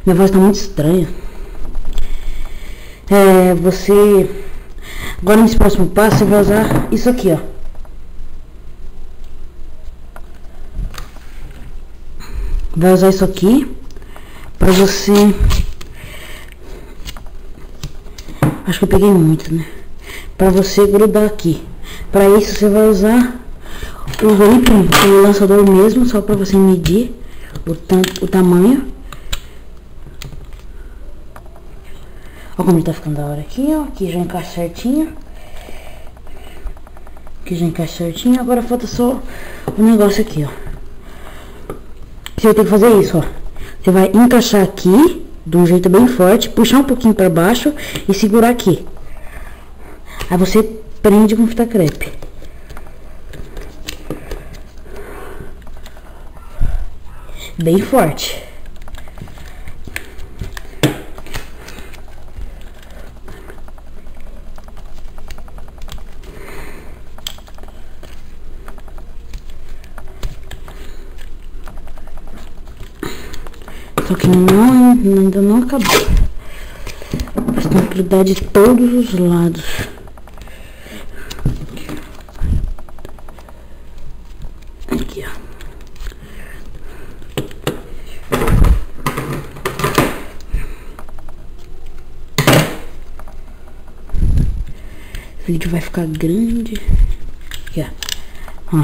Minha voz tá muito estranha. Agora nesse próximo passo você vai usar isso aqui, ó. Vai usar isso aqui pra você... Acho que eu peguei muito, né? Pra você grudar aqui. Pra isso você vai usar o grip, o lançador mesmo, só pra você medir o tamanho. Olha como ele tá ficando da hora aqui, ó. Aqui já encaixa certinho. Aqui já encaixa certinho. Agora falta só o negócio aqui, ó. Você vai ter que fazer isso, ó. Você vai encaixar aqui de um jeito bem forte, puxar um pouquinho pra baixo e segurar aqui. Aí você prende com fita crepe. Bem forte. Só que ainda não acabou. Mas tem que grudar de todos os lados. Aqui, ó. O vídeo vai ficar grande. Aqui, ó.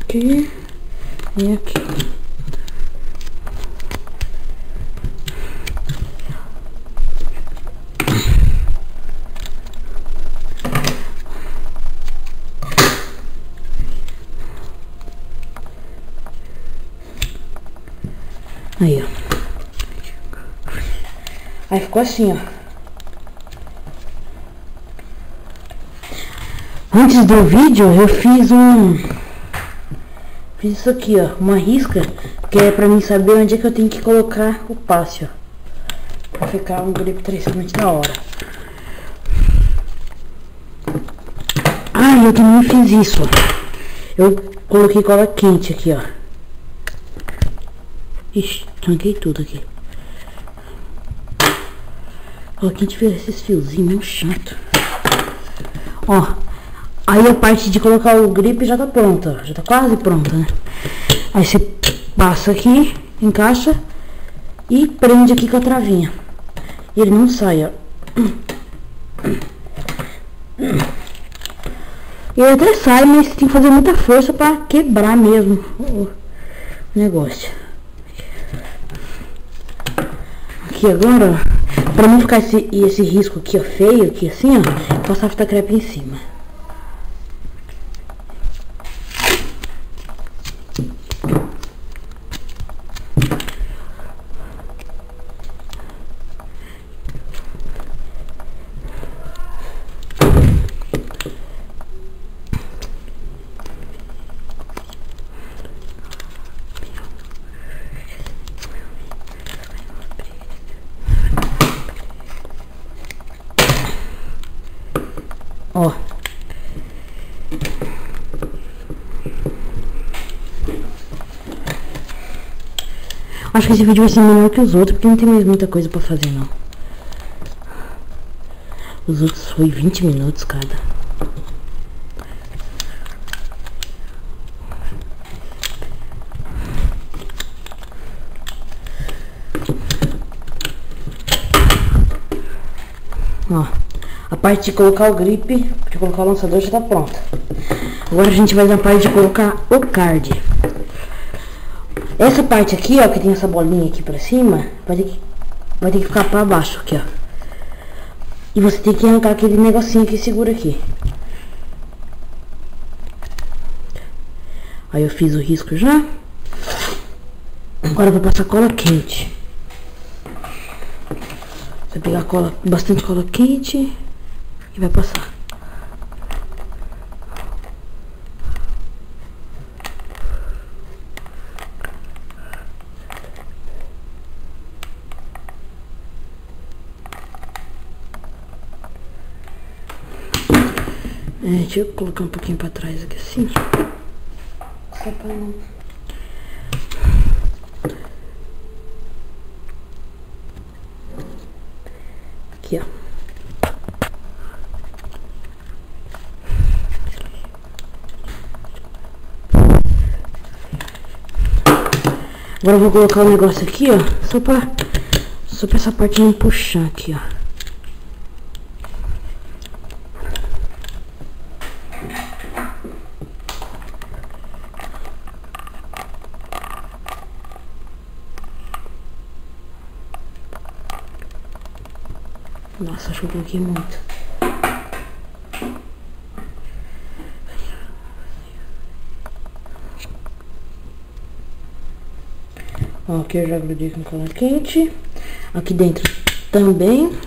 Aqui e aqui. Aí, ó. Aí ficou assim, ó. Antes do vídeo eu fiz isso aqui, ó, uma risca, que é pra mim saber onde é que eu tenho que colocar o passe, ó, pra ficar um grip extremamente da hora. Ah, eu também fiz isso, ó. Eu coloquei cola quente aqui, ó. Ixi, tranquei tudo aqui. Cola quente fez esses fiozinhos meio chato. Ó. Aí a parte de colocar o grip já tá pronta, já tá quase pronta, né? Aí você passa aqui, encaixa e prende aqui com a travinha. E ele não sai, ó. Ele até sai, mas tem que fazer muita força pra quebrar mesmo o negócio. Aqui agora, ó, pra não ficar esse risco aqui, ó, feio, aqui assim, ó, passar a fita crepe em cima. Ó. Acho que esse vídeo vai ser melhor que os outros, porque não tem mais muita coisa pra fazer, não. Os outros foi 20 minutos cada. Ó. A parte de colocar o grip, de colocar o lançador já tá pronta. Agora a gente vai na parte de colocar o card. Essa parte aqui, ó, que tem essa bolinha aqui pra cima, vai ter que ficar pra baixo aqui, ó. E você tem que arrancar aquele negocinho que segura aqui. Aí eu fiz o risco já. Agora eu vou passar cola quente. Vai pegar cola, bastante cola quente e vai passar. Deixa eu colocar um pouquinho pra trás aqui assim. Só pra não... Aqui, ó. Agora eu vou colocar o negócio aqui, ó. Só pra essa parte não puxar aqui, ó. Nossa, acho que eu coloquei muito. Ó, aqui eu já grudei com cola quente. Aqui dentro também.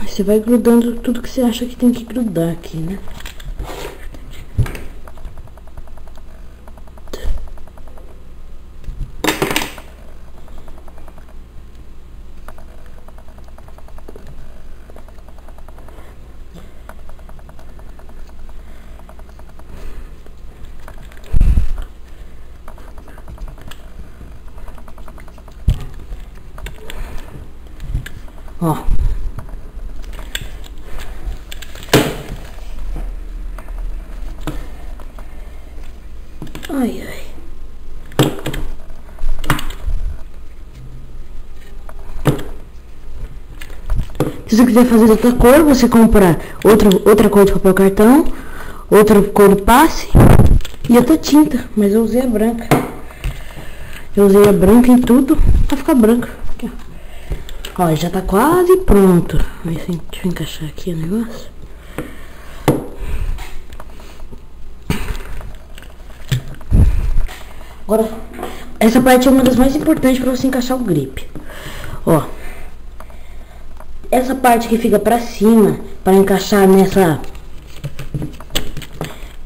Você vai grudando tudo que você acha que tem que grudar aqui, né? Ó. Ai, ai. Se você quiser fazer outra cor, você compra outra cor de papel cartão, outra cor de passe e outra tinta. Mas eu usei a branca. Eu usei a branca em tudo pra ficar branca. Aqui, ó. Ó, já tá quase pronto. Deixa eu encaixar aqui o negócio. Agora, essa parte é uma das mais importantes para você encaixar o grip. Ó, essa parte que fica pra cima, para encaixar nessa...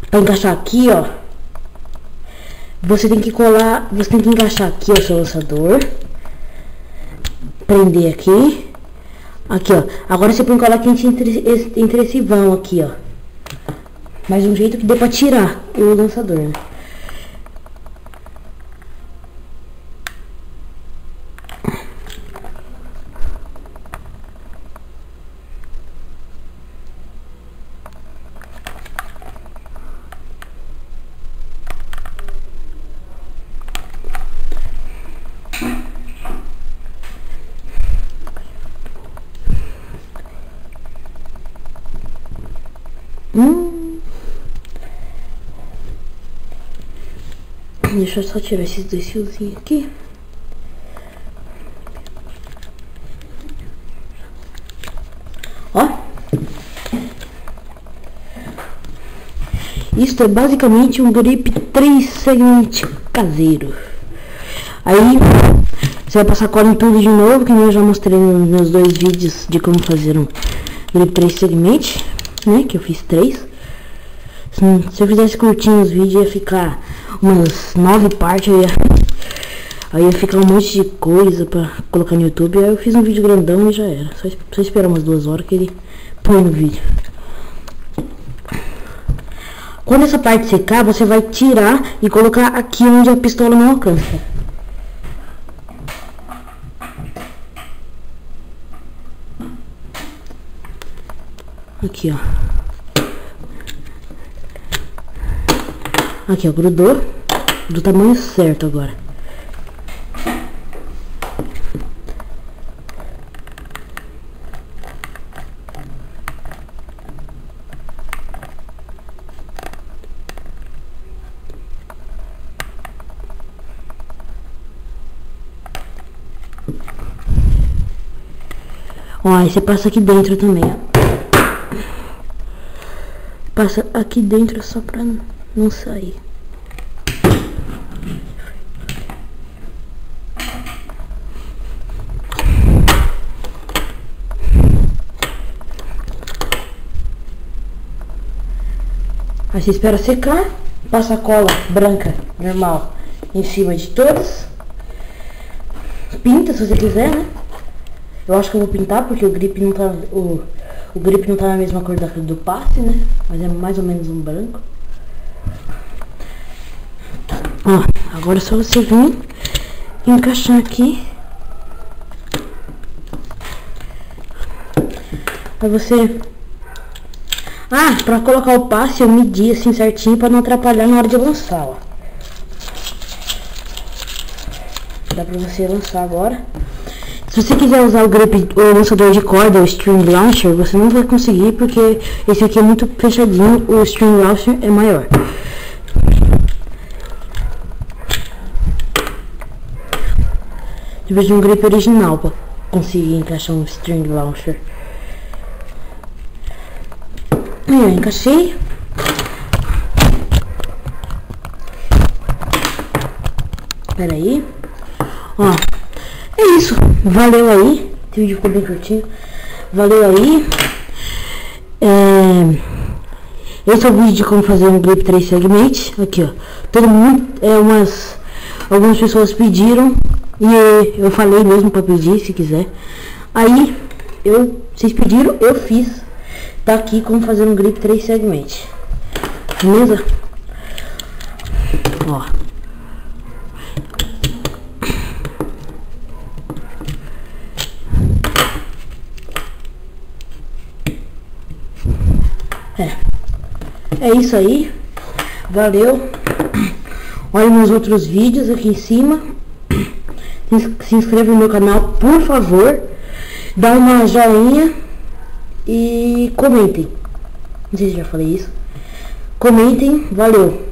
Para encaixar aqui, ó. Você tem que colar, você tem que encaixar aqui o seu lançador. Prender aqui. Aqui, ó. Agora você põe cola quente entre esse vão aqui, ó. Mais um jeito que dê pra tirar o lançador, né? Deixa eu só tirar esses dois fiozinhos aqui. Ó. Isso é basicamente um grip 3 segment caseiro. Aí você vai passar cola em tudo de novo, que eu já mostrei nos meus 2 vídeos de como fazer um grip 3 segment, né? Que eu fiz 3. Se eu fizesse curtinho os vídeos, ia ficar umas 9 partes, aí ia ficar um monte de coisa pra colocar no YouTube. Aí eu fiz um vídeo grandão e já era. Só esperar umas 2 horas que ele põe no vídeo. Quando essa parte secar, você vai tirar e colocar aqui onde a pistola não alcança. Aqui, ó. Aqui, ó, grudou do tamanho certo agora. Ó, aí você passa aqui dentro também, ó. Passa aqui dentro só pra não sair. Aí você espera secar, passa a cola branca normal em cima de todas. Pinta se você quiser, né? Eu acho que eu vou pintar porque o grip não tá... O grip não tá na mesma cor do passe, né? Mas é mais ou menos um branco. Ó, agora é só você vir encaixar aqui. Aí você... Ah, pra colocar o passe eu medi assim certinho pra não atrapalhar na hora de lançar, ó. Dá pra você lançar agora. Se você quiser usar o grip, o lançador de corda, o string launcher, você não vai conseguir porque esse aqui é muito fechadinho, o string launcher é maior. Eu vejo um grip original pra conseguir encaixar um string launcher. Aí, eu encaixei. Espera aí. Ó, é isso. Valeu aí. Esse vídeo ficou bem curtinho. Valeu aí. Esse é o vídeo de como fazer um grip 3 segment. Aqui, ó. Todo mundo, algumas pessoas pediram. E eu falei mesmo pra pedir, se quiser. Aí, vocês pediram, eu fiz. Tá aqui como fazer um grip 3 segment. Beleza? Ó. É isso aí. Valeu. Olha meus outros vídeos aqui em cima. Se inscreva no meu canal, por favor. Dá uma joinha. E comentem. Não sei se já falei isso. Comentem. Valeu.